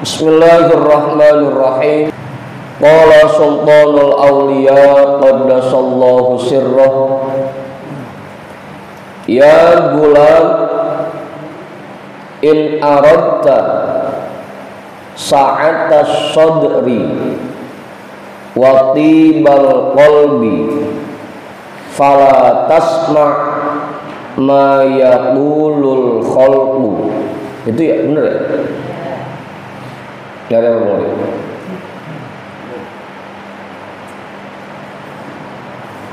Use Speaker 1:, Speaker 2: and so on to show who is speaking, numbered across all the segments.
Speaker 1: Bismillahirrahmanirrahim. Qala sultanul awliya qaddasallahu sirrah. Ya gulam, in aradta sa'atas sadri wa tibal qalbi fala tasma' ma yaqulul khalqu. Itu ya, benar ya? Dari apa mulai?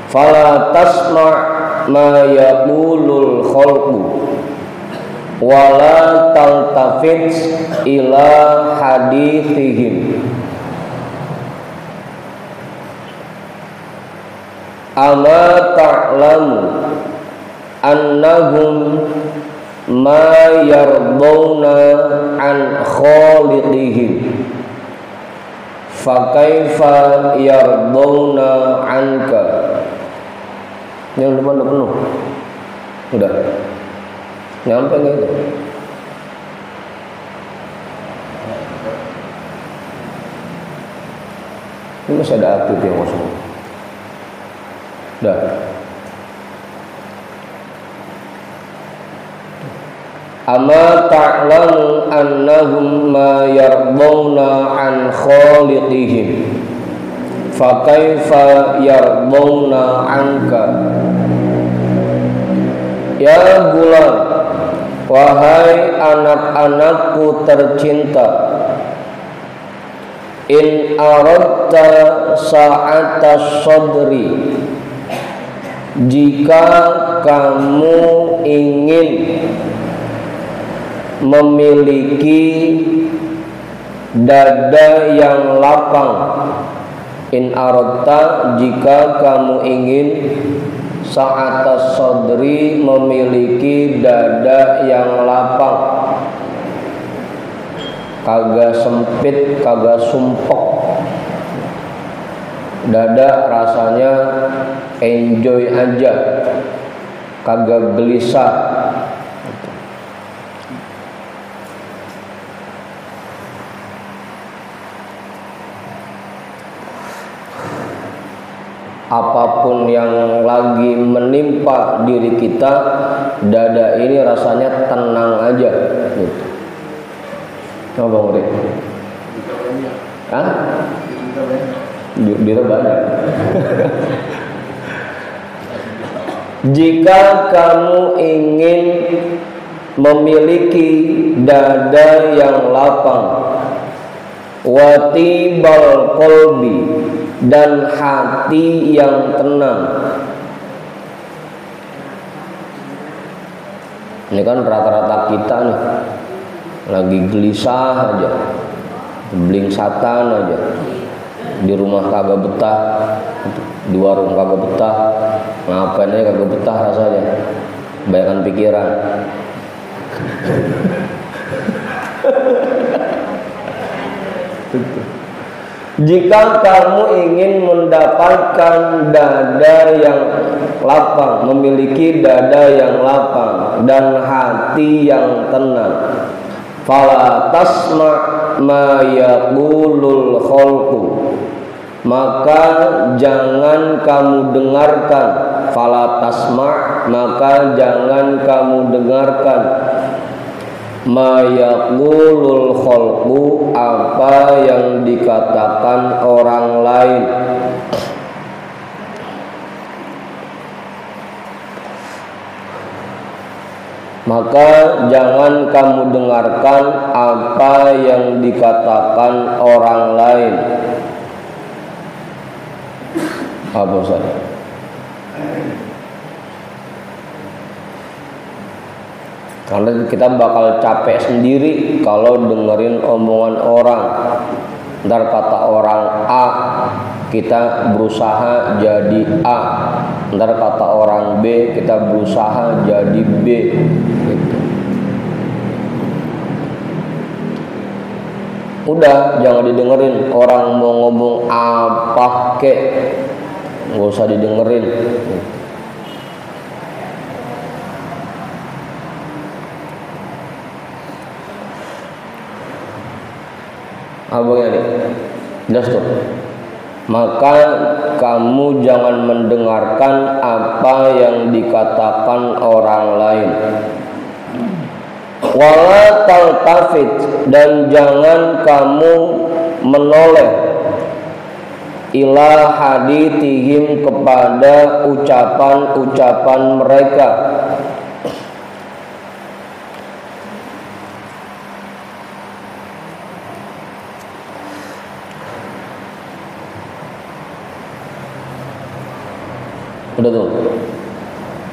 Speaker 1: Fala tasma' ma yaqulul khalqu wala taltafit ila hadithihim ama ta'lamu annahum ma yardawna an khaliqihim fa kaifa yardawna anka. Yang depan udah penuh, udah nyampe nggak itu? Ini masih ada aktif yang kosong. Udah. Ama ta'lamu annahum ma yardawna an khaliqihim fa kaifa yardawna anka. Ya gulam, wahai anak-anakku tercinta, in aradta sa'atas sadri, jika kamu ingin memiliki dada yang lapang. In aradta, jika kamu ingin sa'atas sadri, memiliki dada yang lapang, kagak sempit, kagak sumpek, dada rasanya enjoy aja, kagak gelisah. Apapun yang lagi menimpa diri kita, dada ini rasanya tenang aja gitu. Coba Murid. Hah? Dira banyak. Jika kamu ingin memiliki dada yang lapang, watibal qalbi, dan hati yang tenang. Ini kan rata-rata kita nih lagi gelisah aja, blingsatan aja, di rumah kagak betah, di warung kagak betah, ngapain aja kagak betah rasanya, banyakan pikiran. Jika kamu ingin mendapatkan dada yang lapang, memiliki dada yang lapang dan hati yang tenang, fala tasma' ma yaqulul khalqu, maka jangan kamu dengarkan, fala tasma', maka jangan kamu dengarkan, ma yaqulul khalqu, apa yang dikatakan orang lain. Maka jangan kamu dengarkan apa yang dikatakan orang lain. Apa Ustaz? Karena kita bakal capek sendiri kalau dengerin omongan orang. Ntar kata orang A, kita berusaha jadi A. Ntar kata orang B, kita berusaha jadi B. Gitu. Udah, jangan didengerin. Orang mau ngomong apa kek, nggak usah didengerin. Abangnya nih, jelas tuh. Maka kamu jangan mendengarkan apa yang dikatakan orang lain. Wala taltafit, dan jangan kamu menoleh ila hadithihim, kepada ucapan-ucapan mereka. Udah tuh.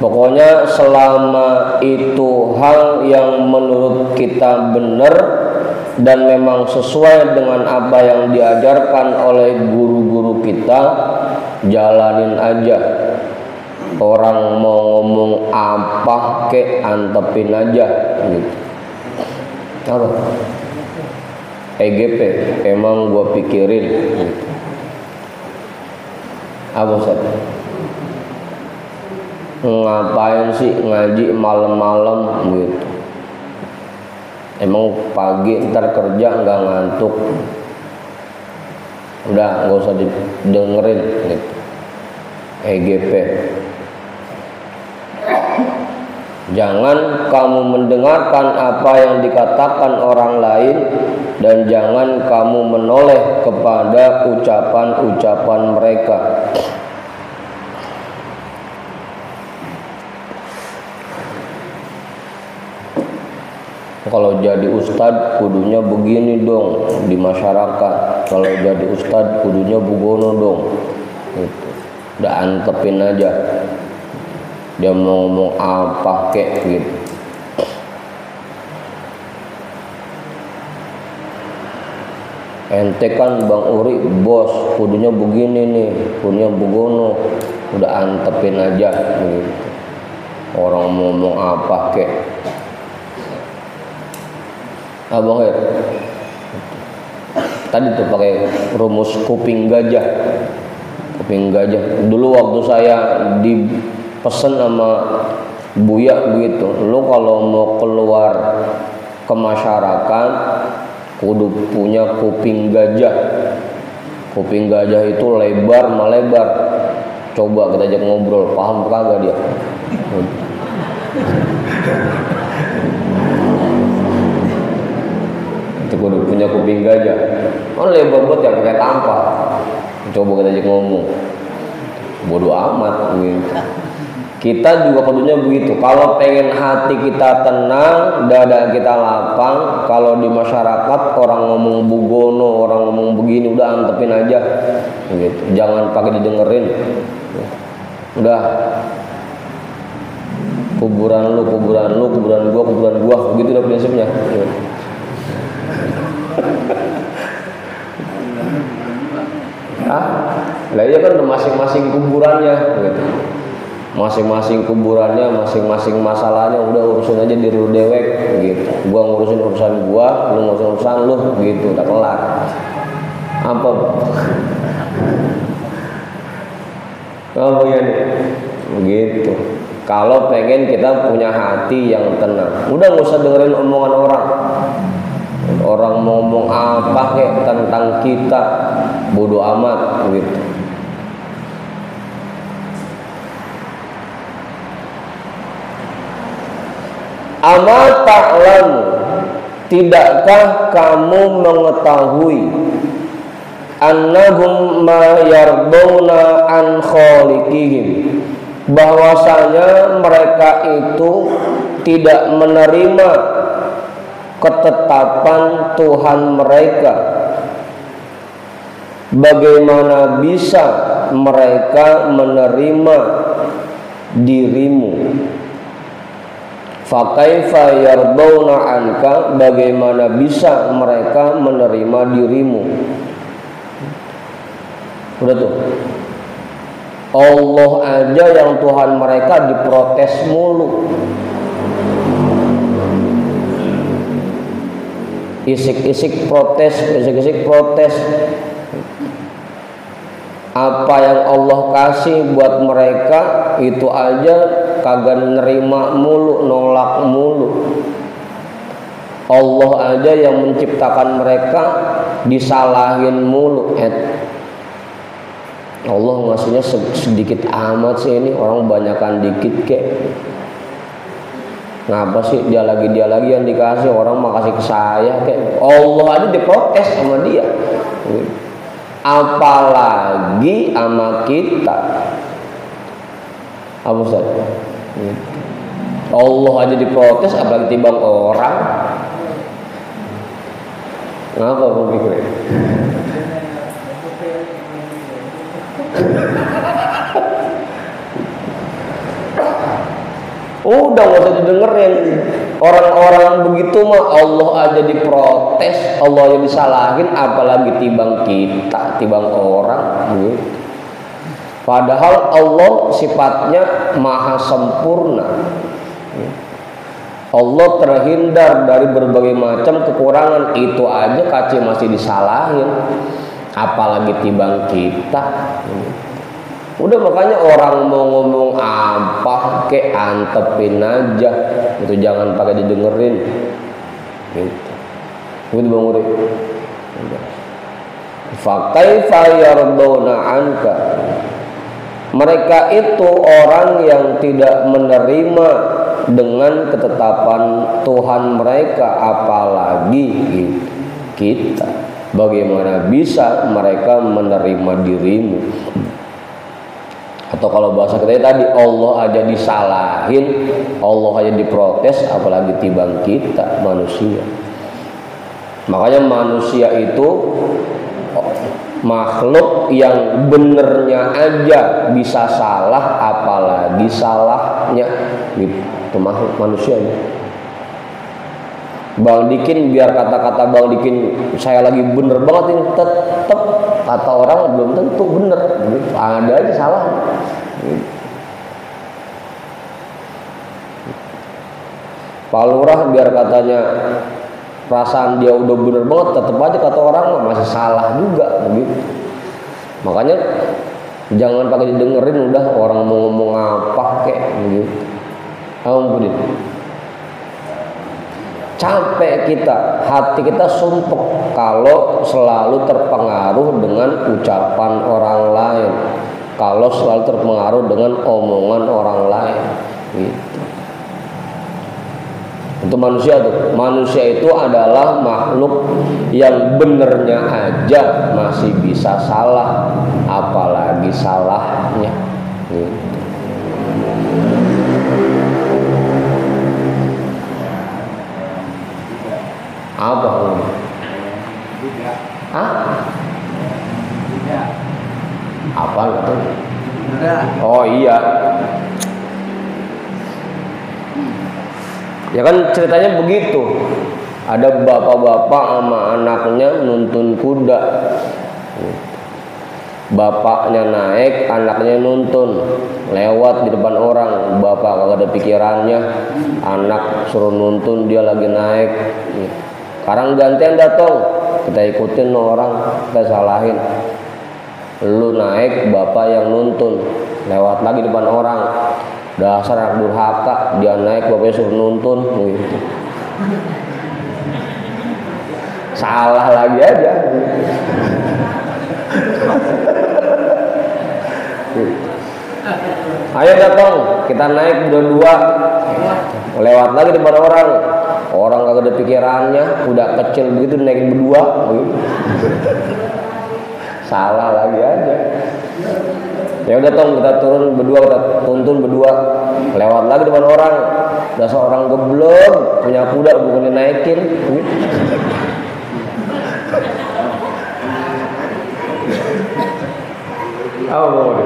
Speaker 1: Pokoknya selama itu hal yang menurut kita benar dan memang sesuai dengan apa yang diajarkan oleh guru-guru kita, jalanin aja. Orang mau ngomong apa kek, antepin aja gitu. Apa? EGP, emang gua pikirin gitu. Apa Ustaz? Ngapain sih ngaji malam-malam gitu? Emang pagi ntar kerja nggak ngantuk? Udah nggak usah didengerin gitu. EGP. Jangan kamu mendengarkan apa yang dikatakan orang lain, dan jangan kamu menoleh kepada ucapan-ucapan mereka. Kalau jadi ustadz kudunya begini dong di masyarakat. Kalau jadi ustadz kudunya bugono dong gitu. Udah antepin aja. Dia mau ngomong apa kek gitu. Ente kan Bang Uri bos, kudunya begini nih, kudunya bugono. Udah antepin aja gitu. Orang mau ngomong apa kek. Abang Her, tadi tuh pakai rumus kuping gajah. Kuping gajah. Dulu waktu saya dipesen sama Buya begitu, lu kalau mau keluar ke masyarakat kudu punya kuping gajah. Kuping gajah itu lebar melebar. Coba kita ajak ngobrol, paham kagak dia? Kudu punya kuping gajah. Oh lebar buat yang kayak tampar. Coba kita aja ngomong. Bodoh amat gitu. Kita juga kudunya begitu. Kalau pengen hati kita tenang, dada kita lapang, kalau di masyarakat orang ngomong bugono, orang ngomong begini, udah antepin aja gitu. Jangan pakai didengerin. Udah. Kuburan lu, kuburan gua, begitu udah prinsipnya. Lah iya kan masing-masing kuburannya gitu. Masing-masing kuburannya, masing-masing masalahnya, udah urusin aja diri lu dewek gitu. Gua ngurusin urusan gua, lu ngurusin urusan lu gitu, udah kelar. Apa ya nih? Begitu. Kalau pengen kita punya hati yang tenang, udah nggak usah dengerin omongan orang. Orang mau ngomong apa kayak tentang kita, bodoh amat gitu. Ama ta'lamu, tidakkah kamu mengetahui annahum ma yarduna an khaliqihim, bahwasanya mereka itu tidak menerima ketetapan Tuhan mereka. Bagaimana bisa mereka menerima dirimu? Fakaifa yardawna anka, bagaimana bisa mereka menerima dirimu? Udah tuh. Allah aja yang Tuhan mereka diprotes mulu. Isik-isik protes. Apa yang Allah kasih buat mereka itu aja kagak nerima mulu, nolak mulu. Allah aja yang menciptakan mereka disalahin mulu. Allah ngasihnya sedikit amat sih ini, orang banyakan dikit kek. Ngapa sih dia lagi yang dikasih, orang makasih ke saya kek. Allah aja diprotes sama dia. Apalagi sama kita. Apa Ustaz? Allah aja diprotes, apalagi timbang orang. Ngapa kamu pikirin? Udah gak usah didengerin. Orang-orang begitu mah Allah aja diprotes, Allah aja disalahin, apalagi timbang kita, timbang orang gitu. Padahal Allah sifatnya maha sempurna. Allah terhindar dari berbagai macam kekurangan, itu aja kaci masih disalahin, apalagi timbang kita. Udah makanya orang mau ngomong apa kek antepin aja, itu jangan pakai didengerin. Gitu. Gitu Bang Uri. Fa kaifa yarduna anka. Mereka itu orang yang tidak menerima dengan ketetapan Tuhan mereka, apalagi kita. Bagaimana bisa mereka menerima dirimu? Atau kalau bahasa kita tadi, Allah aja disalahin, Allah aja diprotes, apalagi timbang kita manusia. Makanya manusia itu makhluk yang benernya aja bisa salah, apalagi salahnya itu makhluk manusianya. Bang Dikin, biar kata-kata Bang Dikin saya lagi bener banget ini, tetep kata orang belum tentu bener, ada aja salah. Pak Lurah biar katanya perasaan dia udah bener banget, tetep aja kata orang masih salah juga begitu. Makanya jangan pakai didengerin, udah orang mau ngomong apa kek begitu. Ampun. Capek kita, hati kita sumpek kalau selalu terpengaruh dengan ucapan orang lain, kalau selalu terpengaruh dengan omongan orang lain gitu. Untuk manusia tuh, manusia itu adalah makhluk yang benernya aja masih bisa salah, apalagi salahnya gitu. Apa? Apa gitu? Oh iya. Ya kan ceritanya begitu. Ada bapak-bapak sama anaknya nuntun kuda. Bapaknya naik, anaknya nuntun, lewat di depan orang. Bapak kagak ada pikirannya, anak suruh nuntun, dia lagi naik. Sekarang gantian datang, kita ikutin orang, kita salahin. Lu naik, bapak yang nuntun, lewat lagi depan orang. Dasar anak durhaka, dia naik, bapaknya suruh nuntun gitu. Salah lagi aja. Ayo datang, kita naik berdua, lewat lagi depan orang. Orang kagak ada pikirannya, udah kecil begitu naik berdua begitu. Salah lagi aja. Ya udah tong, kita turun berdua, kita tuntun berdua, lewat lagi depan orang. Dasar orang goblok, punya kuda bukan dinaikin begitu. Oh,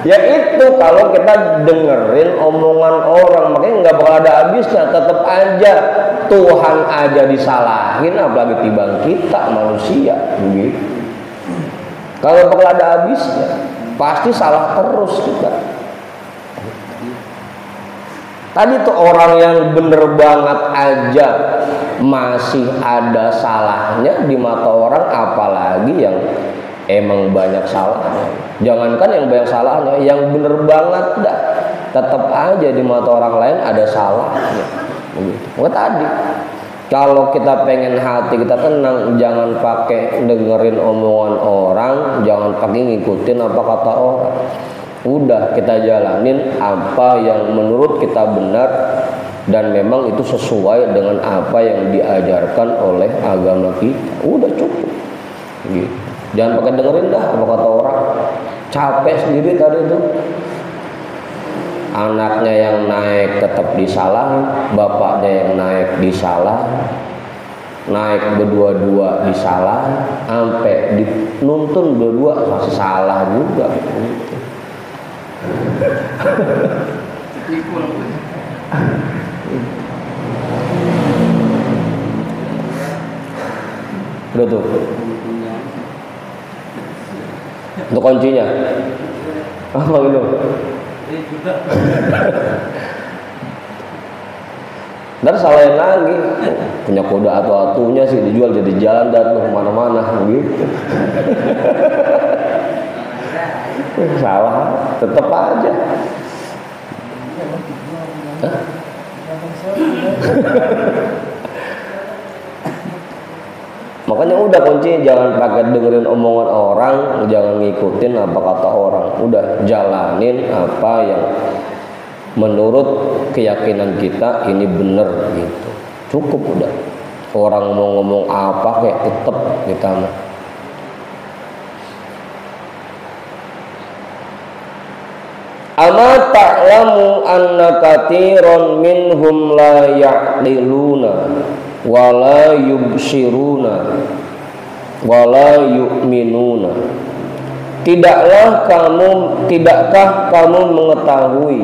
Speaker 1: ya itu kalau kita dengerin omongan orang, makanya nggak bakal ada habisnya. Tetap aja Tuhan aja disalahin, apalagi timbang kita manusia begitu. Kalau bakal ada habisnya, pasti salah terus kita. Tadi tuh orang yang bener banget aja masih ada salahnya di mata orang, apalagi yang emang banyak salahnya. Jangankan yang banyak salahnya, yang bener banget dah tetap aja di mata orang lain ada salahnya. Begitu. Maka tadi kalau kita pengen hati kita tenang, jangan pakai dengerin omongan orang, jangan pakai ngikutin apa kata orang. Udah kita jalanin apa yang menurut kita benar dan memang itu sesuai dengan apa yang diajarkan oleh agama kita. Udah cukup. Gitu. Jangan pakai dengerin dah apa kata orang. Capek sendiri tadi itu. Anaknya yang naik tetap disalahin, bapaknya yang naik disalahin, naik berdua-dua disalahin, sampai dinuntun berdua masih salah juga. Udah tuh. Untuk kuncinya. Apa itu? Ntar salahin lagi. Punya kode atu-atunya sih dijual jadi jalan dan tuh kemana-mana gitu. Salah, tetap aja. Makanya udah kuncinya jangan pakai dengerin omongan orang, jangan ngikutin apa kata orang. Udah jalanin apa yang menurut keyakinan kita ini benar gitu. Cukup udah. Orang mau ngomong apa kayak tetap kita mah. Ama ta'lamu anna katsiran minhum la ya'qiluna wa la yubsiruna wa la yu'minuna. Tidakkah kamu mengetahui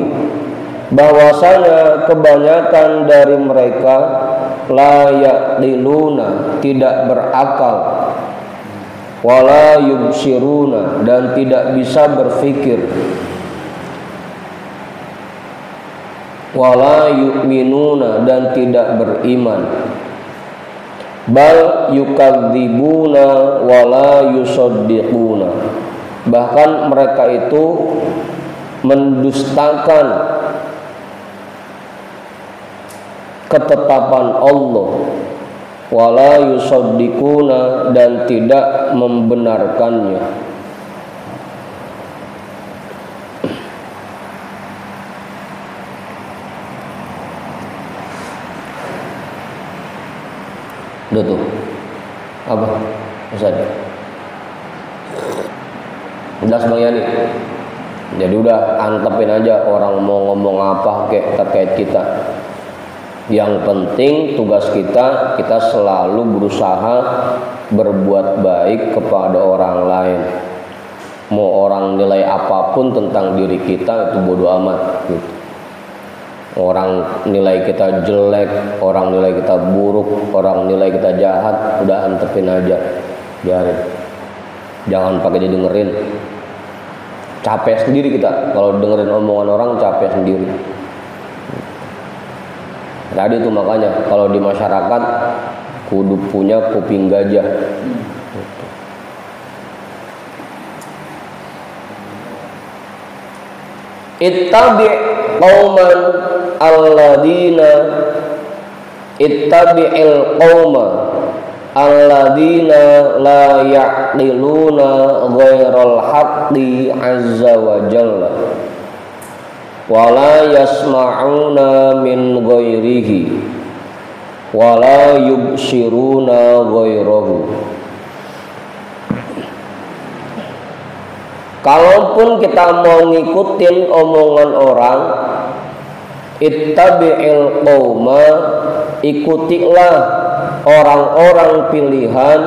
Speaker 1: bahwasanya kebanyakan dari mereka la ya'qiluna, tidak berakal, wa la yubsiruna, dan tidak bisa berfikir, wala yu'minuna, dan tidak beriman, bal yukadzibuna wala yusaddiquna, bahkan mereka itu mendustakan ketetapan Allah, wala yusaddiquna, dan tidak membenarkannya. Udah tuh. Apa? Ustaz. Udah semuanya nih. Jadi udah antepin aja orang mau ngomong apa kayak terkait kita. Yang penting tugas kita selalu berusaha berbuat baik kepada orang lain. Mau orang nilai apapun tentang diri kita itu bodo amat gitu. Orang nilai kita jelek, orang nilai kita buruk, orang nilai kita jahat, udah antepin aja, biarin. Jangan pakai didengerin. Capek sendiri kita kalau dengerin omongan orang, capek sendiri. Tadi itu makanya kalau di masyarakat kudu punya kuping gajah. Ittabi' qauman alladzina ittabi'il qauma alladzina la ya'qiluna ghairal haqqi azza wa jalla wa la yasma'una min ghairihi wa la yubsiruna ghairahu. Kalaupun kita mau ngikutin omongan orang, ittabi'il qauma, ikutilah orang-orang pilihan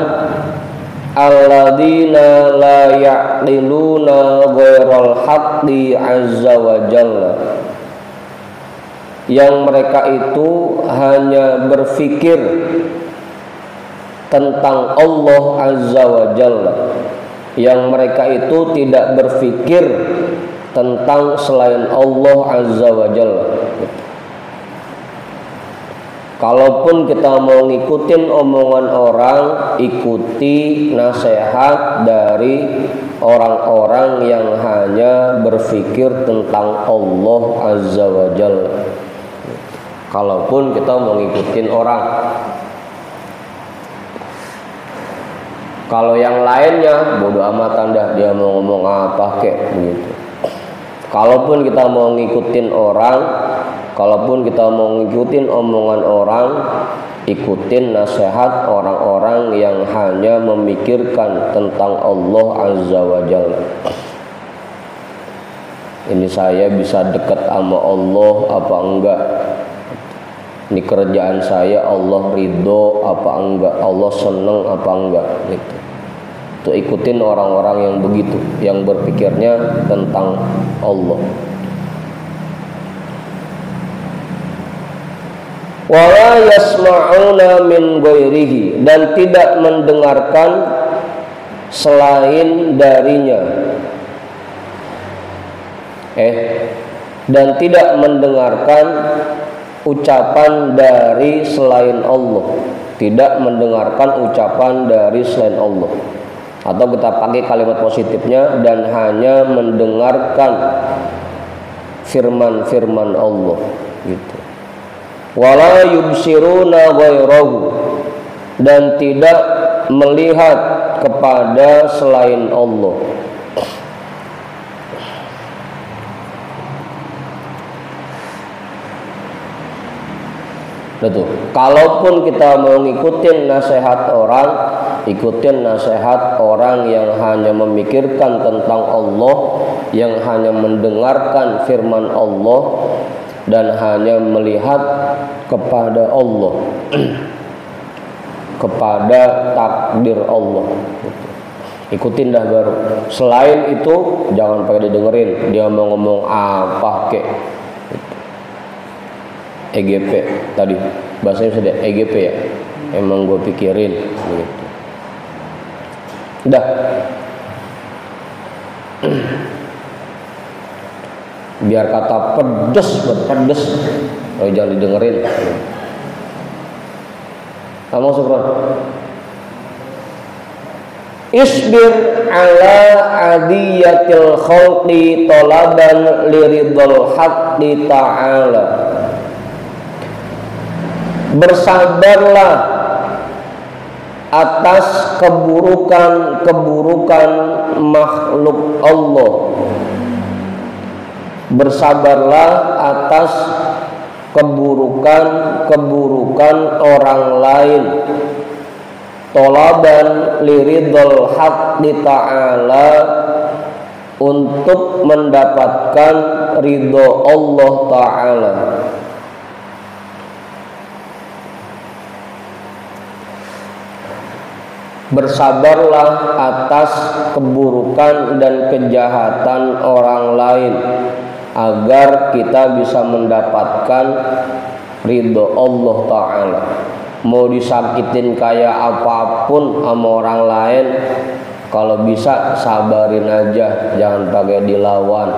Speaker 1: alladzina la ya'qiluna ghairal haqqi azza wa jalla, yang mereka itu hanya berfikir tentang Allah azza wa jalla, yang mereka itu tidak berfikir tentang selain Allah azza wa jalla. Kalaupun kita mau ngikutin omongan orang, ikuti nasihat dari orang-orang yang hanya berpikir tentang Allah Azza wa Jalla. Kalaupun kita mau ngikutin orang, kalau yang lainnya bodo amatan dah, dia mau ngomong apa kek begitu. Kalaupun kita mau ngikutin orang, kalaupun kita mau ngikutin omongan orang, ikutin nasihat orang-orang yang hanya memikirkan tentang Allah Azza wa Jalla. Ini saya bisa dekat sama Allah apa enggak? Ini kerjaan saya Allah ridho apa enggak, Allah seneng apa enggak gitu. Tuh ikutin orang-orang yang begitu, yang berpikirnya tentang Allah. Wala yasma'una min ghairihi, dan tidak mendengarkan selain darinya. Dan tidak mendengarkan ucapan dari selain Allah, tidak mendengarkan ucapan dari selain Allah, atau kita pakai kalimat positifnya, dan hanya mendengarkan firman-firman Allah gitu. Wala yubsiruna ghairahu, dan tidak melihat kepada selain Allah. Betul. Kalaupun kita mau ngikutin nasihat orang, ikutin nasihat orang yang hanya memikirkan tentang Allah, yang hanya mendengarkan firman Allah, dan hanya melihat kepada Allah, kepada takdir Allah. Ikutin dah baru. Selain itu jangan pakai didengerin. Dia mau ngomong apa kek. EGP tadi bahasanya sudah EGP ya, emang gue pikirin gitu. Udah biar kata pedes buat pedes, oh, jangan didengerin. Kamu syukur. Isbir ala adiyatil khalqi talaban liridul haqqi ta'ala. Bersabarlah atas keburukan-keburukan makhluk Allah. Bersabarlah atas keburukan-keburukan orang lain. Talaban liridul haqqi ta'ala, untuk mendapatkan ridho Allah Ta'ala. Bersabarlah atas keburukan dan kejahatan orang lain, agar kita bisa mendapatkan ridho Allah Ta'ala. Mau disakitin kayak apapun sama orang lain, kalau bisa sabarin aja, jangan pakai dilawan.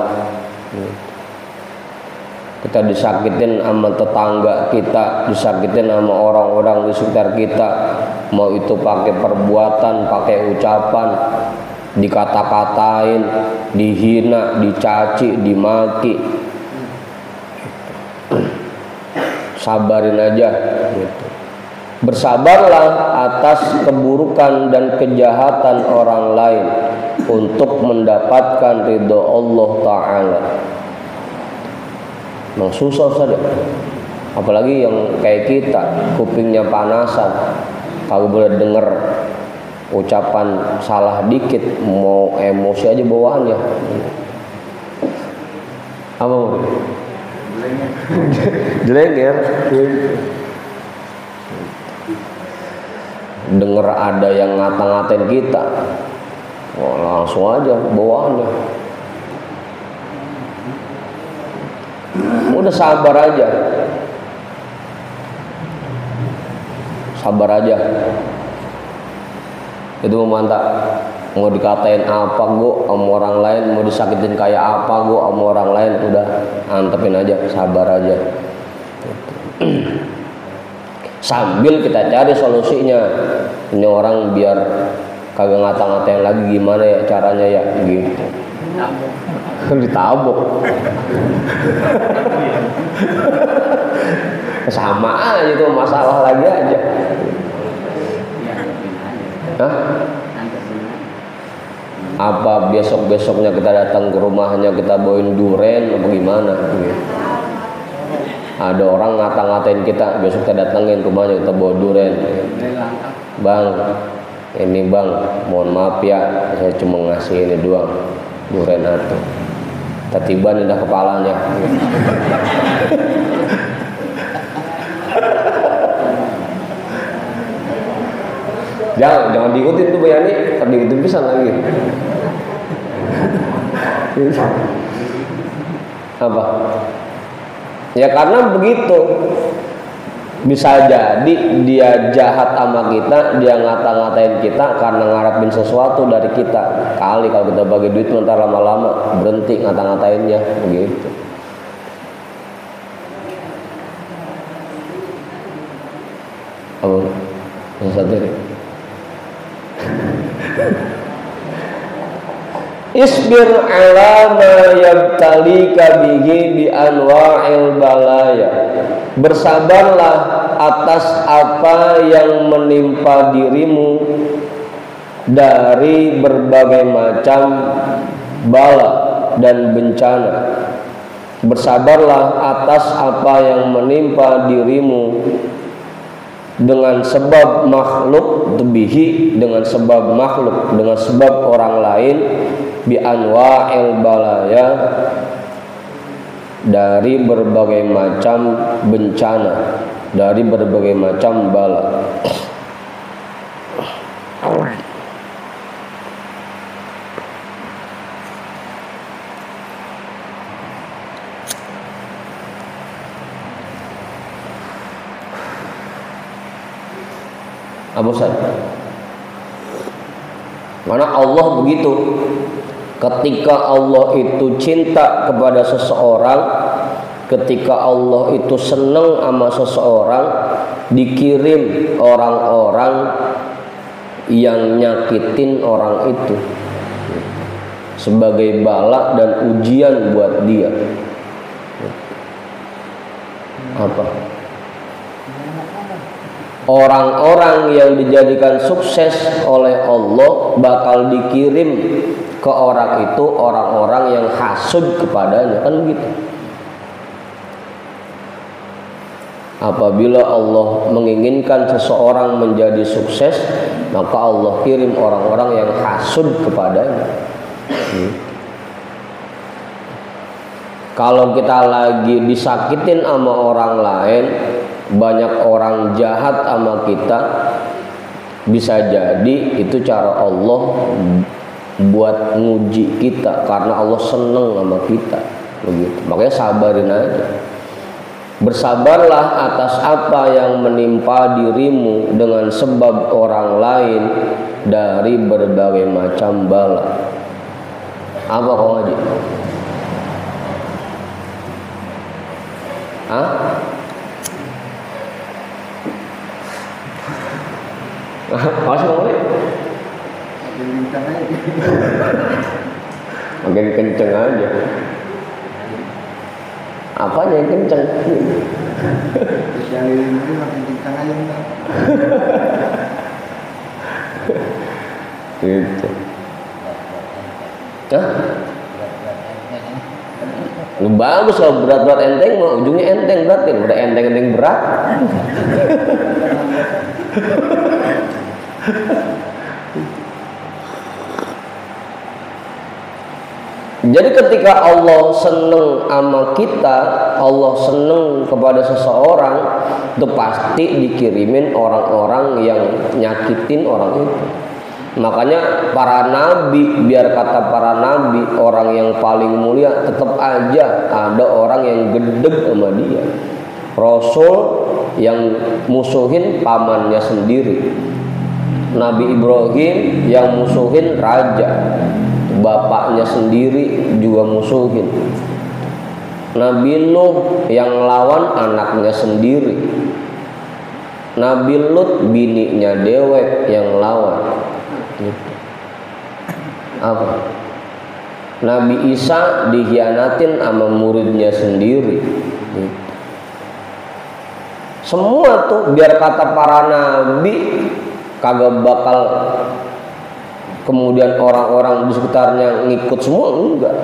Speaker 1: Kita disakitin sama tetangga kita, disakitin sama orang-orang di sekitar kita, mau itu pakai perbuatan, pakai ucapan, dikata-katain, dihina, dicaci, dimaki, sabarin aja gitu. Bersabarlah atas keburukan dan kejahatan orang lain untuk mendapatkan ridho Allah Ta'ala. Memang susah saja, apalagi yang kayak kita kupingnya panasan, kalau boleh denger ucapan salah dikit mau emosi aja bawaannya. Apa? Jelenger. Denger ada yang ngata-ngatain kita, oh, langsung aja bawaannya. Udah sabar aja, sabar aja. Itu mantap. Mau dikatain apa gua sama orang lain, mau disakitin kayak apa gua sama orang lain, udah antepin aja, sabar aja. Sambil kita cari solusinya. Ini orang biar kagak ngata-ngatain lagi gimana ya caranya ya gitu. Ditabok. Sama aja itu masalah lagi aja. Hah? Apa besok-besoknya kita datang ke rumahnya kita bawain duren apa gimana gitu. Ada orang ngata-ngatain kita, besok kita datengin rumahnya kita bawa duren. Bang, ini bang, mohon maaf ya, saya cuma ngasih ini doang, duren atuh. Tiba-tiba indah kepalanya. Jangan diikutin tuh bayani, diikutin pisan lagi. Apa? Ya karena begitu. Bisa jadi dia jahat sama kita, dia ngata-ngatain kita karena ngarepin sesuatu dari kita. Kali kalau kita bagi duit ntar lama-lama berhenti ngata-ngatainnya begitu. Oh, satu ini. Isbir ala ma yabtalika bihi bi anwa'il balaya. Bersabarlah atas apa yang menimpa dirimu dari berbagai macam bala dan bencana. Bersabarlah atas apa yang menimpa dirimu dengan sebab makhluk bihi, dengan sebab makhluk, dengan sebab orang lain, bi anwa'il balaya, dari berbagai macam bencana, dari berbagai macam bala. Abu Sa'id, mana Allah begitu. Ketika Allah itu cinta kepada seseorang, ketika Allah itu senang sama seseorang, dikirim orang-orang yang nyakitin orang itu sebagai bala dan ujian buat dia. Apa? Orang-orang yang dijadikan sukses oleh Allah bakal dikirim ke orang itu, orang-orang yang hasud kepadanya, kan begitu. Apabila Allah menginginkan seseorang menjadi sukses, maka Allah kirim orang-orang yang hasud kepadanya. Kalau kita lagi disakitin sama orang lain, banyak orang jahat sama kita, bisa jadi itu cara Allah buat nguji kita, karena Allah seneng sama kita begitu. Makanya sabarin aja. Bersabarlah atas apa yang menimpa dirimu dengan sebab orang lain dari berbagai macam bala. Apa kau ngaji? Hah? Masih mau nih? Makin kenceng aja. Apanya yang kenceng?
Speaker 2: Yang ini makin kenceng aja.
Speaker 1: Gitu. Hah? Lu bagus kalau berat-berat enteng mah ujungnya enteng berarti. Udah enteng-enteng berat. Jadi ketika Allah seneng sama kita, Allah seneng kepada seseorang, itu pasti dikirimin orang-orang yang nyakitin orang itu. Makanya para nabi, biar kata para nabi, orang yang paling mulia, tetap aja ada orang yang gedeg sama dia. Rasul yang musuhin pamannya sendiri, Nabi Ibrahim yang musuhin raja, bapaknya sendiri juga musuhin. Nabi Nuh yang lawan anaknya sendiri. Nabi Lut bininya dewek yang lawan. Gitu. Apa? Nabi Isa dikhianatin sama muridnya sendiri. Semua tuh biar kata para nabi kagak bakal kemudian orang-orang di sekitarnya ngikut semua, enggak.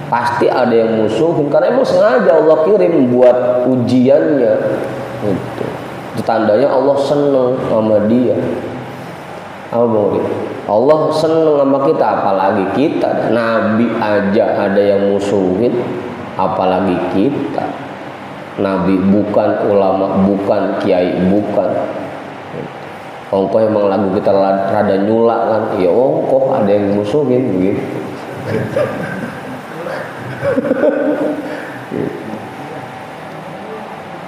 Speaker 1: Pasti ada yang musuhin karena emang sengaja Allah kirim buat ujiannya. Gitu. Itu tandanya Allah seneng sama dia. Apa Bang? Allah seneng sama kita, apalagi kita. Nabi aja ada yang musuhin, apalagi kita. Nabi bukan, ulama bukan, kiai bukan. Ongkoh emang lagu kita rada nyulak kan, ya ongkoh ada yang musuhin gitu.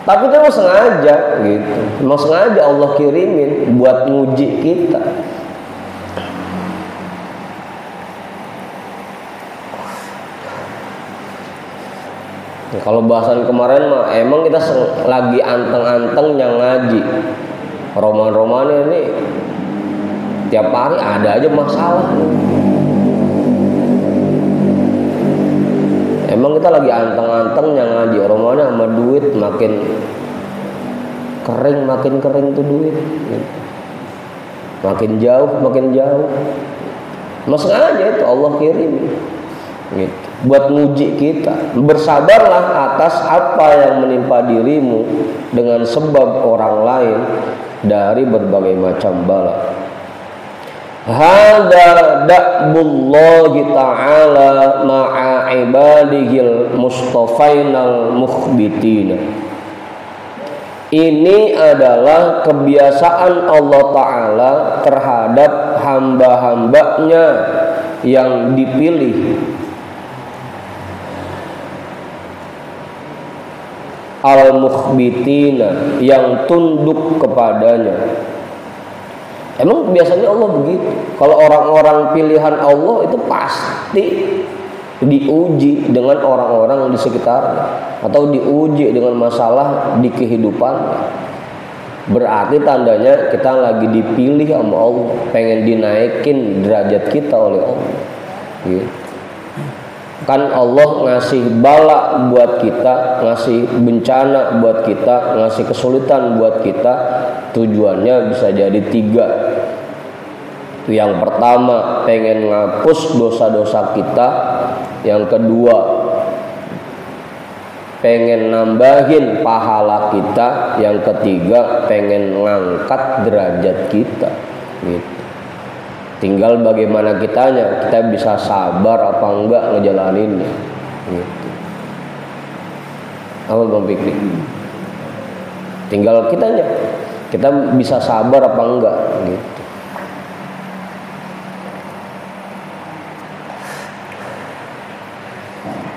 Speaker 1: Tapi itu emang sengaja gitu, emang sengaja Allah kirimin buat nguji kita. Kalau bahasan kemarin mah emang kita lagi anteng-anteng yang ngaji. Roman-romannya ini tiap hari ada aja masalah. Emang kita lagi anteng-anteng yang ngaji. Romannya sama duit makin kering tuh duit. Makin jauh. Mas sengaja itu Allah kirim. Gitu. Buat nguji kita, bersabarlah atas apa yang menimpa dirimu dengan sebab orang lain dari berbagai macam bala. Hada da'bullahi ta'ala ma'a ibadihil mustafainal mukhbitina. Ini adalah kebiasaan Allah Ta'ala terhadap hamba-hambanya yang dipilih, al-mukhbitina, yang tunduk kepadanya. Emang biasanya Allah begitu. Kalau orang-orang pilihan Allah itu pasti diuji dengan orang-orang di sekitarnya atau diuji dengan masalah di kehidupan. Berarti tandanya kita lagi dipilih sama Allah, pengen dinaikin derajat kita oleh Allah. Gitu. Kan Allah ngasih bala buat kita, ngasih bencana buat kita, ngasih kesulitan buat kita. Tujuannya bisa jadi 3. Yang pertama pengen ngapus dosa-dosa kita. Yang kedua pengen nambahin pahala kita. Yang ketiga pengen ngangkat derajat kita. Gitu. Tinggal bagaimana kitanya, kita bisa sabar apa enggak ngejalaninnya. Gitu. Apa Bang Fikri? Tinggal kitanya, kita bisa sabar apa enggak gitu.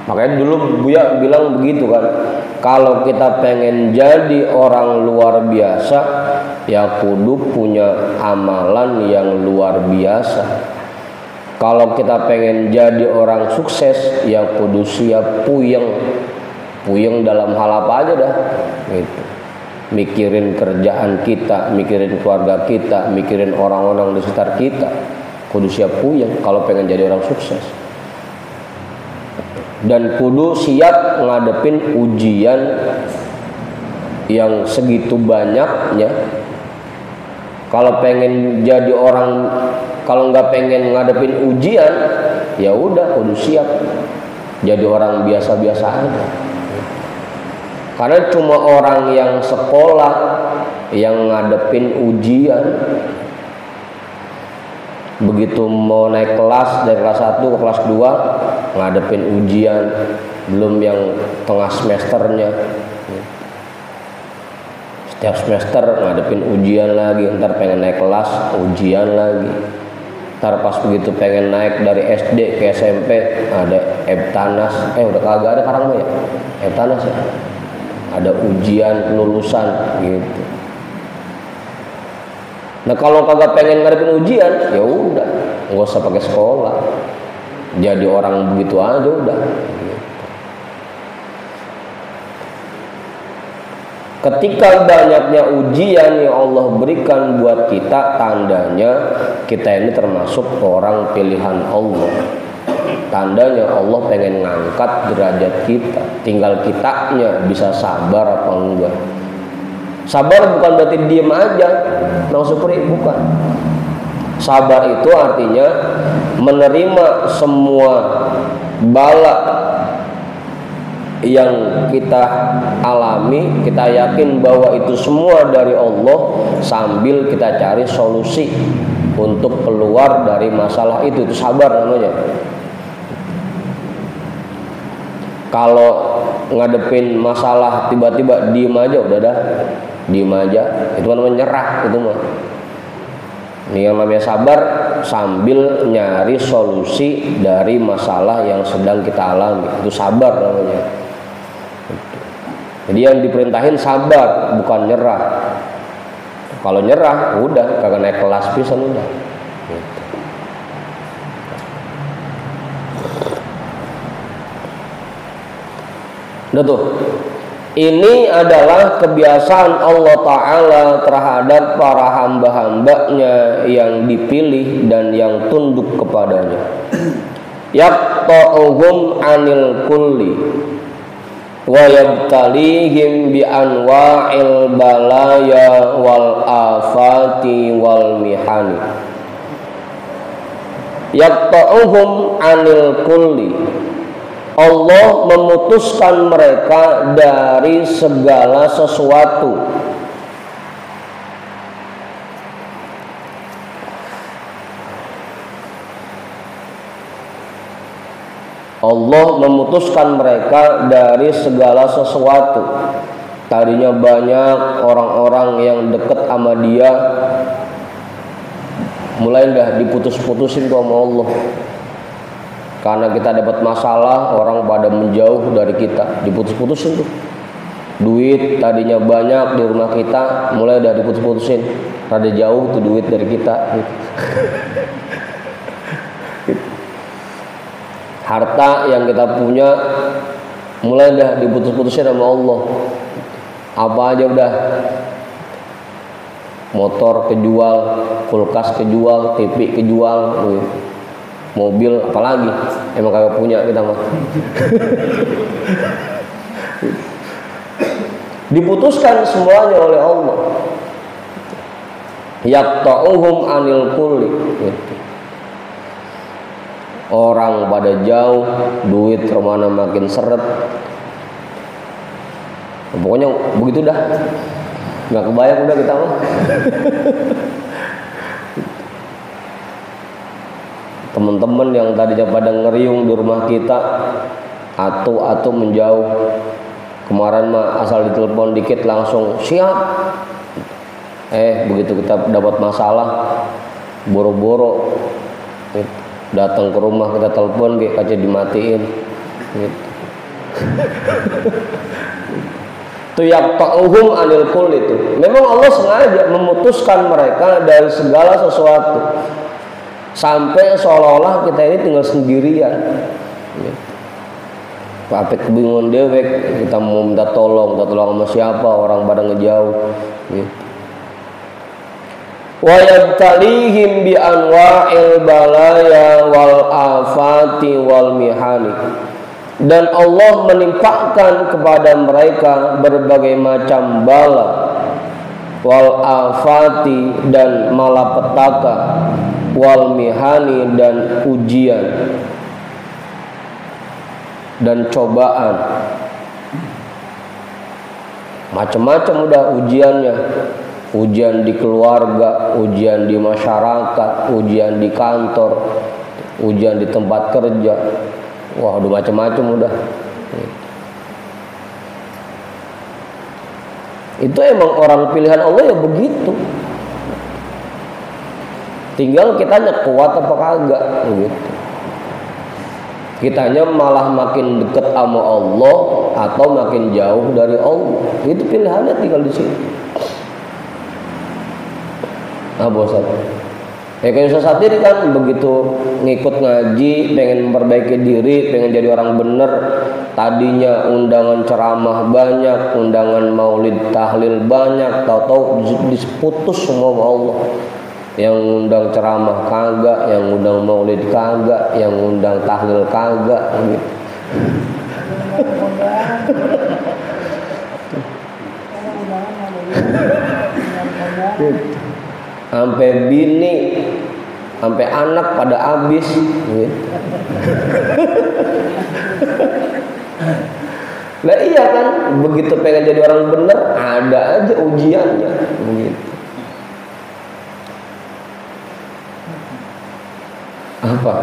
Speaker 1: Makanya dulu Buya bilang begitu kan, kalau kita pengen jadi orang luar biasa, ya kudu punya amalan yang luar biasa. Kalau kita pengen jadi orang sukses, ya kudu siap puyeng dalam hal apa aja dah gitu. Mikirin kerjaan kita, mikirin keluarga kita, mikirin orang-orang di sekitar kita, kudu siap puyeng kalau pengen jadi orang sukses. Dan kudu siap ngadepin ujian yang segitu banyaknya. Kalau pengen jadi orang, kalau nggak pengen ngadepin ujian, ya udah kudu siap jadi orang biasa-biasa aja. Karena cuma orang yang sekolah yang ngadepin ujian, begitu mau naik kelas dari kelas 1 ke kelas 2 ngadepin ujian, belum yang tengah semesternya. Setiap semester ngadepin ujian lagi, ntar pengen naik kelas ujian lagi, ntar pas begitu pengen naik dari SD ke SMP ada Ebtanas, udah kagak ada sekarang ya Ebtanas ya, ada ujian kelulusan gitu. Nah kalau kagak pengen ngadepin ujian, ya udah nggak usah pakai sekolah, jadi orang begitu aja udah. Ketika banyaknya ujian yang Allah berikan buat kita, tandanya kita ini termasuk orang pilihan Allah. Tandanya Allah pengen ngangkat derajat kita. Tinggal kitanya bisa sabar apa enggak. Sabar bukan berarti diem aja langsung pergi, bukan. Sabar itu artinya menerima semua bala yang kita alami, kita yakin bahwa itu semua dari Allah, sambil kita cari solusi untuk keluar dari masalah itu sabar namanya. Kalau ngadepin masalah tiba-tiba diem aja, udah dah diem aja, itu namanya nyerah, itu mah. Ini yang namanya sabar, sambil nyari solusi dari masalah yang sedang kita alami, itu sabar namanya. Jadi yang diperintahin sabar, bukan nyerah. Kalau nyerah, udah kagak naik kelas pisan udah. Gitu. Udah tuh. Ini adalah kebiasaan Allah Ta'ala terhadap para hamba-hambanya yang dipilih dan yang tunduk kepadanya. Yaqta'uhum anil kulli wa yabtalihim bi anwa'il balaya wal afati wal mihani. Yaqta'uhum anil kulli, Allah memutuskan mereka dari segala sesuatu. Allah memutuskan mereka dari segala sesuatu. Tadinya banyak orang-orang yang dekat sama dia, mulai dah diputus-putusin sama Allah. Karena kita dapat masalah, orang pada menjauh dari kita, diputus-putusin tuh. Duit tadinya banyak di rumah kita, mulai dari diputus-putusin, rada jauh tuh duit dari kita. Harta yang kita punya, mulai dah diputus-putusin sama Allah. Apa aja udah, motor kejual, kulkas kejual, TV kejual, mobil apalagi, emang kagak punya kita mah. Diputuskan semuanya oleh Allah. Yaqta'uhum anil kulli. Orang pada jauh, duit kemana makin seret. Pokoknya begitu dah, nggak kebayang udah kita mah. Teman-teman yang tadinya pada ngeriung di rumah kita, atau menjauh. Kemarin mah asal ditelepon dikit langsung siap. Begitu kita dapat masalah, boro-boro datang ke rumah, kita telepon, kaca dimatiin. Gitu. Itu yaqta'uhum anil kull itu. Memang Allah sengaja memutuskan mereka dari segala sesuatu. Sampai seolah-olah kita ini tinggal sendirian. Papet kebingungan dewek, kita mau minta tolong sama siapa, orang pada ngejauh. Wa yabtalihim bi anwa'il balaya wal afati wal mihani. Dan Allah menimpakan kepada mereka berbagai macam bala, wal afati dan malapetaka, wal mihani dan ujian dan cobaan. Macam-macam udah ujiannya. Ujian di keluarga, ujian di masyarakat, ujian di kantor, ujian di tempat kerja. Wah, udah macam-macam udah. Itu emang orang pilihan Allah ya begitu. Tinggal kitanya kuat apa kagak gitu. Kitanya malah makin dekat sama Allah atau makin jauh dari Allah. Itu pilihannya tinggal di sini. Bosan. Ya kayak Ustaz Satiri kan begitu ngikut ngaji, pengen memperbaiki diri, pengen jadi orang bener. Tadinya undangan ceramah banyak, undangan maulid tahlil banyak, tahu-tahu diputus semua sama Allah. Yang undang ceramah kagak, yang undang maulid kagak, yang undang tahlil kagak gitu. Sampai bini, sampai anak pada habis gitu. Nah iya kan, begitu pengen jadi orang bener, ada aja ujiannya gitu. Apa?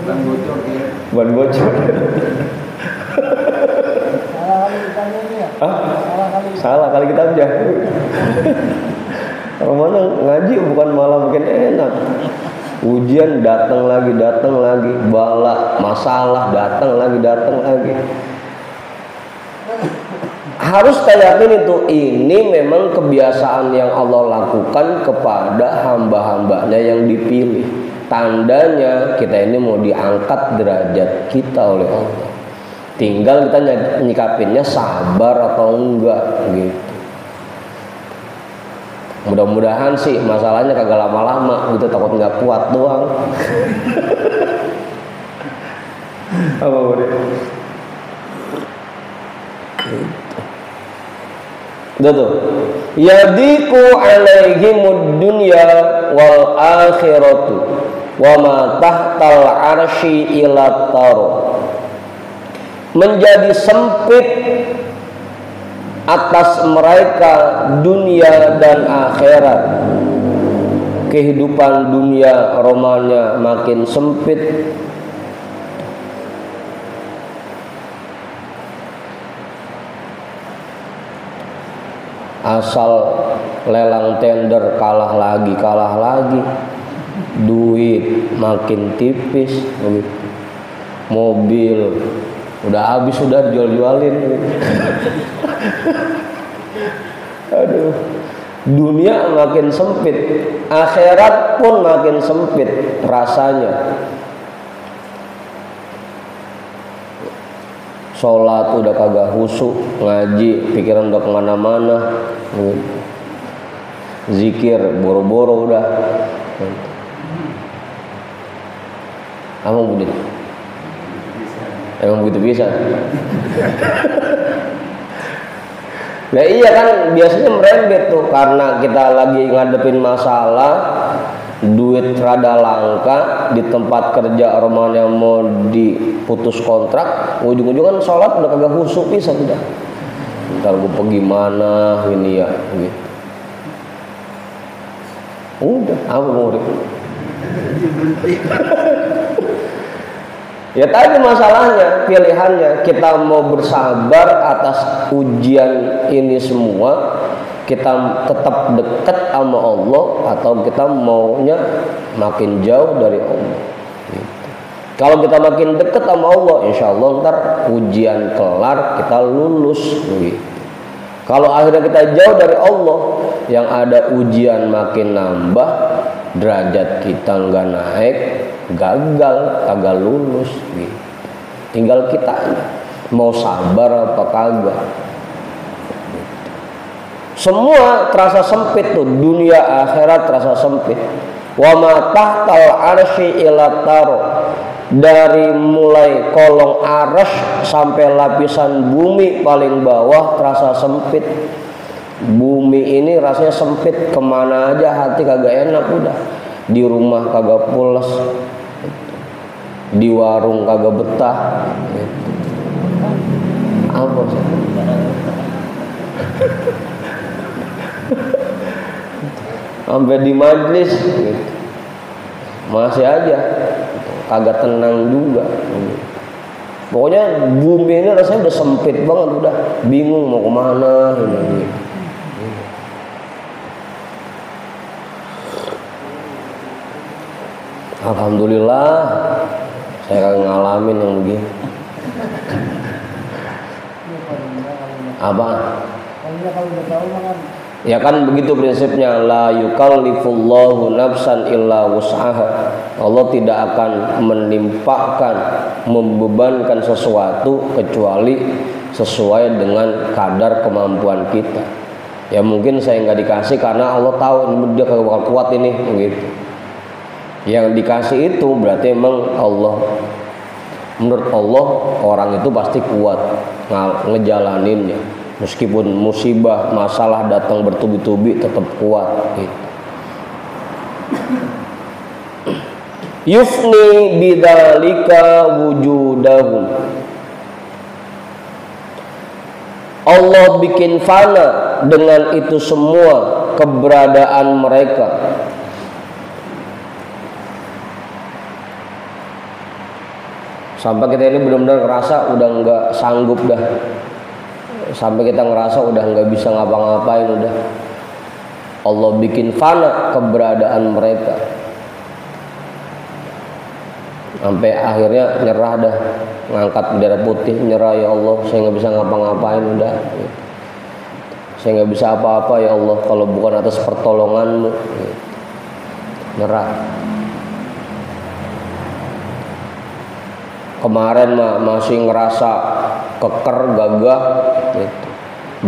Speaker 2: Ban bocor ya.
Speaker 1: Ban bocor. Salah kali kita aja. Kalau mana ngaji bukan malah makin enak. Ujian datang lagi, bala, masalah datang lagi. Harus kita yakin ini memang kebiasaan yang Allah lakukan kepada hamba-hambanya yang dipilih. Tandanya kita ini mau diangkat derajat kita oleh Allah. Tinggal kita nyikapinnya sabar atau enggak gitu. Mudah-mudahan sih masalahnya kagak lama-lama gitu, takut nggak kuat doang. Apa boleh? Tuh. Yadiku alaihimud dunya wal akhiratu wa ma tahtal arsy ila taro. Menjadi sempit atas mereka dunia dan akhirat. Kehidupan dunia romanya makin sempit. Asal lelang tender kalah lagi, duit makin tipis, mobil udah habis, sudah dijual-jualin. Aduh, dunia makin sempit, akhirat pun makin sempit rasanya. Sholat udah kagak khusyuk, ngaji pikiran udah kemana-mana, zikir boro-boro udah. Emang begitu? Emang begitu bisa? Nah iya kan, biasanya merembet tuh karena kita lagi ngadepin masalah, duit rada langka, di tempat kerja orang yang mau diputus kontrak, ujung-ujungan sholat udah kagak khusyuk bisa tidak. Ntar gue pergi mana ini ya gitu. Udah, apa mau ya tadi masalahnya, pilihannya kita mau bersabar atas ujian ini semua, kita tetap dekat sama Allah, atau kita maunya makin jauh dari Allah gitu. Kalau kita makin dekat sama Allah, insya Allah ntar ujian kelar kita lulus gitu. Kalau akhirnya kita jauh dari Allah, yang ada ujian makin nambah, derajat kita nggak naik, gagal, kagak lulus gitu. Tinggal kita mau sabar apa kagak. Semua terasa sempit tuh, dunia akhirat terasa sempit. Wa ma tahtal arsy ila taro. Dari mulai kolong arasy sampai lapisan bumi paling bawah terasa sempit. Bumi ini rasanya sempit, kemana aja hati kagak enak udah. Di rumah kagak pules, di warung kagak betah. Apa sih? Sampai di majlis gitu. Masih aja kagak tenang juga. Pokoknya bumi ini rasanya udah sempit banget, udah bingung mau kemana ini. Alhamdulillah saya ngalamin yang begini. Apa?
Speaker 2: Kalau udah tahu kan
Speaker 1: Ya kan begitu prinsipnya, la yukallifullahu nafsan illa wus'aha. Allah tidak akan menimpakan, membebankan sesuatu kecuali sesuai dengan kadar kemampuan kita. Ya mungkin saya nggak dikasih karena Allah tahu ini dia bakal kuat ini begitu. Yang dikasih itu berarti emang Allah, menurut Allah orang itu pasti kuat ngejalaninnya. Meskipun musibah, masalah datang bertubi-tubi tetap kuat gitu. Yufni bidzalika wujudahum. Allah bikin fana dengan itu semua keberadaan mereka. Sampai kita ini benar-benar ngerasa udah nggak sanggup dah. Sampai kita ngerasa udah nggak bisa ngapa-ngapain udah. Allah bikin fana keberadaan mereka. Sampai akhirnya nyerah dah, ngangkat bendera putih, nyerah, ya Allah, saya nggak bisa ngapa-ngapain udah. Saya nggak bisa apa-apa ya Allah kalau bukan atas pertolongan-Mu. Nyerah. Kemarin masih ngerasa keker, gagah gitu.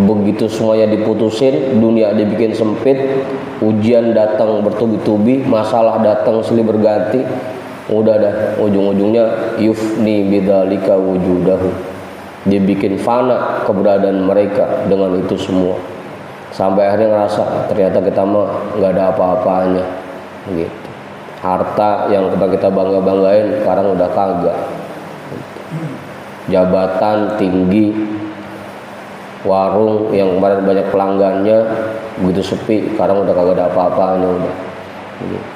Speaker 1: Begitu semuanya diputusin, dunia dibikin sempit, ujian datang bertubi-tubi, masalah datang silih berganti, udah dah ujung-ujungnya yufni bidzalika wujudahu. Dibikin fana keberadaan mereka dengan itu semua. Sampai akhirnya ngerasa ternyata kita mah nggak ada apa-apanya gitu. Harta yang kita bangga-banggain sekarang udah kagak. Jabatan tinggi, warung yang kemarin banyak pelanggannya begitu sepi, sekarang udah kagak ada apa-apanya udah. Gitu.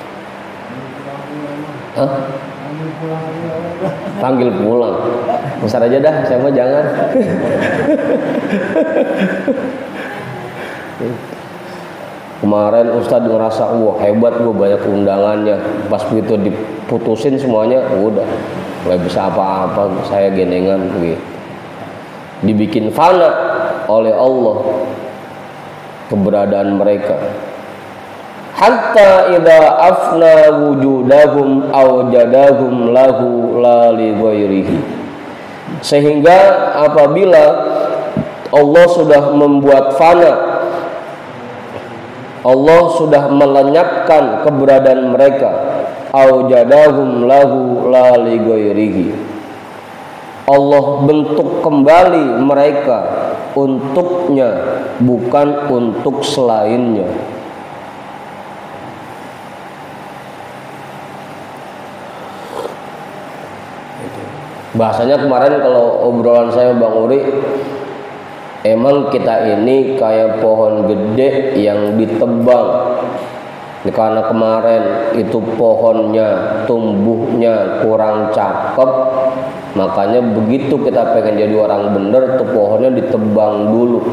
Speaker 1: Hah? Panggil pulang. Besar aja dah, saya mah jangan. Kemarin Ustadz ngerasa wah hebat gue banyak undangannya. Pas begitu diputusin semuanya udah nggak bisa apa-apa, saya gendengan begitu. Dibikin fana oleh Allah keberadaan mereka. Hatta idza afna wujudahum awjadahum lahu la li ghairihi. Sehingga apabila Allah sudah membuat fana, Allah sudah melenyapkan keberadaan mereka, awjadahum lahu la li ghairihi. Allah bentuk kembali mereka untuknya, bukan untuk selainnya. Bahasanya kemarin kalau obrolan saya Bang Uri, emang kita ini kayak pohon gede yang ditebang. Karena kemarin itu pohonnya tumbuhnya kurang cakep, makanya begitu kita pengen jadi orang bener, tuh pohonnya ditebang dulu.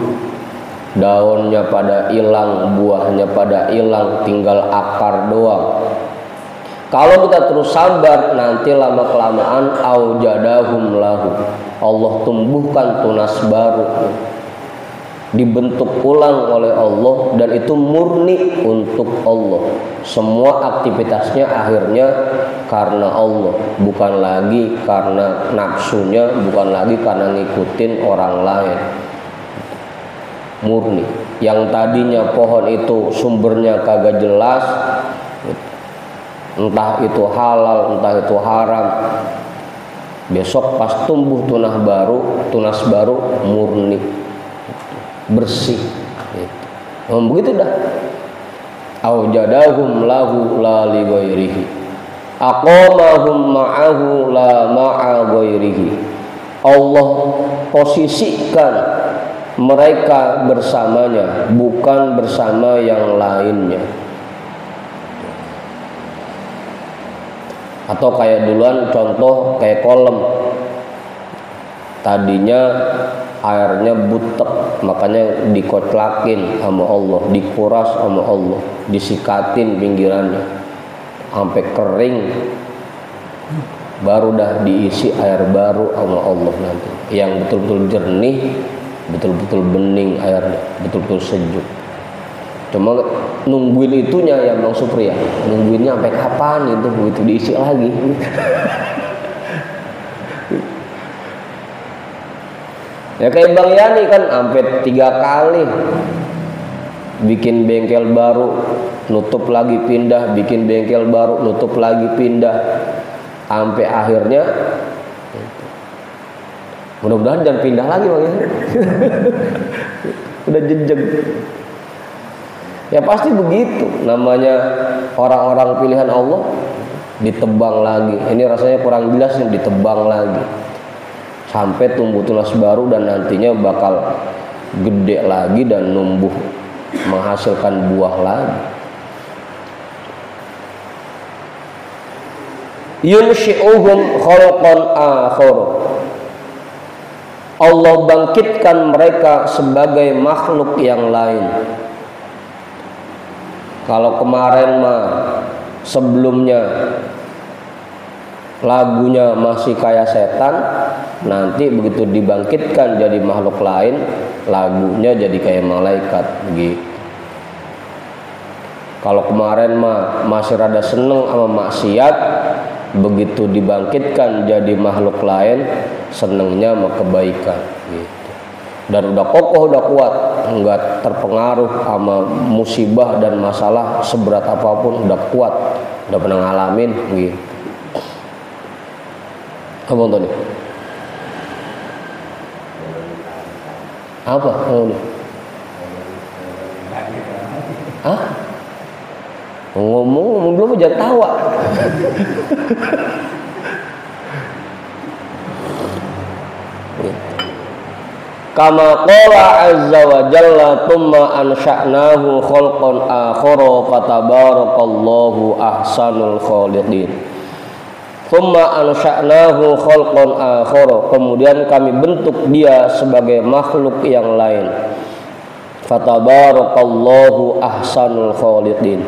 Speaker 1: Daunnya pada hilang, buahnya pada hilang, tinggal akar doang. Kalau kita terus sabar, nanti lama-kelamaan aujadahum lahu. Allah tumbuhkan tunas baru. Dibentuk ulang oleh Allah dan itu murni untuk Allah. Semua aktivitasnya akhirnya karena Allah, bukan lagi karena nafsunya, bukan lagi karena ngikutin orang lain. Murni. Yang tadinya pohon itu sumbernya kagak jelas, entah itu halal, entah itu haram, besok pas tumbuh tunas baru murni, bersih gitu. Begitu dah. Aujadahum lahu la li ghairihi, aqamahum ma'ahu la ma'a ghairihi. Allah posisikan mereka bersamanya, bukan bersama yang lainnya. Atau kayak duluan contoh kayak kolam, tadinya airnya butek, makanya dikoclakin sama Allah, dikuras sama Allah, disikatin pinggirannya sampai kering, baru dah diisi air baru sama Allah nanti, yang betul-betul jernih, betul-betul bening airnya, betul-betul sejuk. Cuma nungguin itunya ya Bang Supri ya. Nungguinnya sampai kapan itu begitu diisi lagi. Ya kayak Bang Yani kan sampai 3 kali bikin bengkel baru, nutup lagi pindah, bikin bengkel baru, nutup lagi pindah, sampai akhirnya mudah-mudahan jangan pindah lagi Bang Yani. Udah jejeg. Ya pasti begitu, namanya orang-orang pilihan Allah ditebang lagi. Ini rasanya kurang jelas nih, ditebang lagi sampai tumbuh tunas baru dan nantinya bakal gede lagi dan numbuh menghasilkan buah lagi. Yunshi'uhum khalqan akhar. Allah bangkitkan mereka sebagai makhluk yang lain. Kalau kemarin mah sebelumnya lagunya masih kayak setan, nanti begitu dibangkitkan jadi makhluk lain, lagunya jadi kayak malaikat gitu. Kalau kemarin mah masih rada seneng sama maksiat, begitu dibangkitkan jadi makhluk lain, senengnya sama kebaikan gitu. Dan udah kokoh, udah kuat, enggak terpengaruh sama musibah dan masalah seberat apapun, udah kuat, udah pernah ngalamin gitu. Apa Tony? Apa? Hah? Ngomong belum jangan tawa. Kama qala azza wa jalla thumma ansha'nahu khalqan akhara fatabarakallahu ahsanul khaliqin. Thumma ansha'nahu khalqan akhara, kemudian kami bentuk dia sebagai makhluk yang lain. Fatabarakallahu ahsanul khaliqin,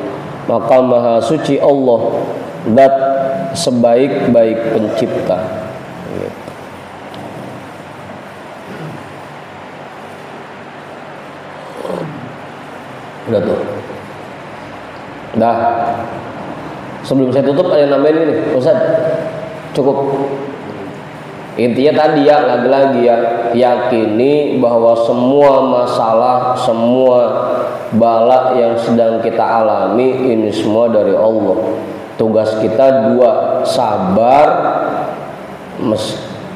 Speaker 1: maka maha suci Allah, zat sebaik-baik pencipta. Udah tuh. Dah. Sebelum saya tutup ada yang nambahin ini, Ustaz. Cukup. Intinya tadi ya, lagi-lagi ya, yakini bahwa semua masalah, semua bala yang sedang kita alami ini semua dari Allah. Tugas kita 2, sabar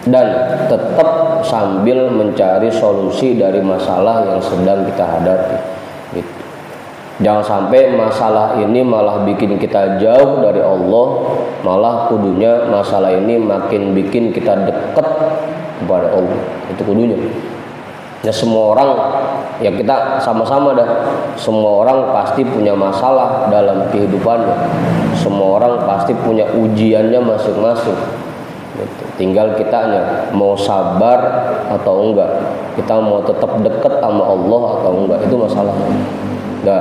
Speaker 1: dan tetap sambil mencari solusi dari masalah yang sedang kita hadapi. Gitu. Jangan sampai masalah ini malah bikin kita jauh dari Allah, malah kudunya masalah ini makin bikin kita dekat kepada Allah. Itu kudunya. Ya semua orang, ya kita sama-sama dah. Semua orang pasti punya masalah dalam kehidupannya. Semua orang pasti punya ujiannya masing-masing. Gitu. Tinggal kitanya mau sabar atau enggak. Kita mau tetap dekat sama Allah atau enggak. Itu masalahnya. Nah,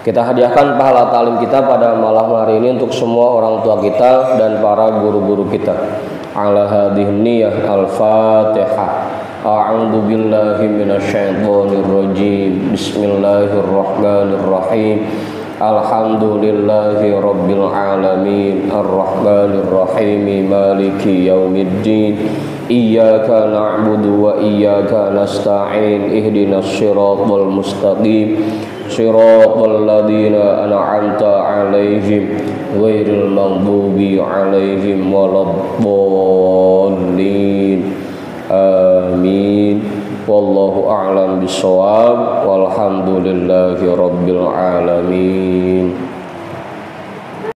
Speaker 1: kita hadiahkan pahala talim kita pada malam hari ini untuk semua orang tua kita dan para guru-guru kita. Ala hadhihi niyyah al-Fatihah. A'udzu billahi minasyaitonir rajim. Bismillahirrahmanirrahim. Alhamdulillahi rabbil alamin. Arrahmanir rahim. Maliki yaumiddin. Iyyaka na'budu wa iyyaka nasta'in. Ihdinas siratal mustaqim. Siratal ladzina an'amta 'alaihim ghairil maghdubi 'alaihim waladdallin. Amin. Wallahu a'lam bishawab. Walhamdulillahi rabbil alamin.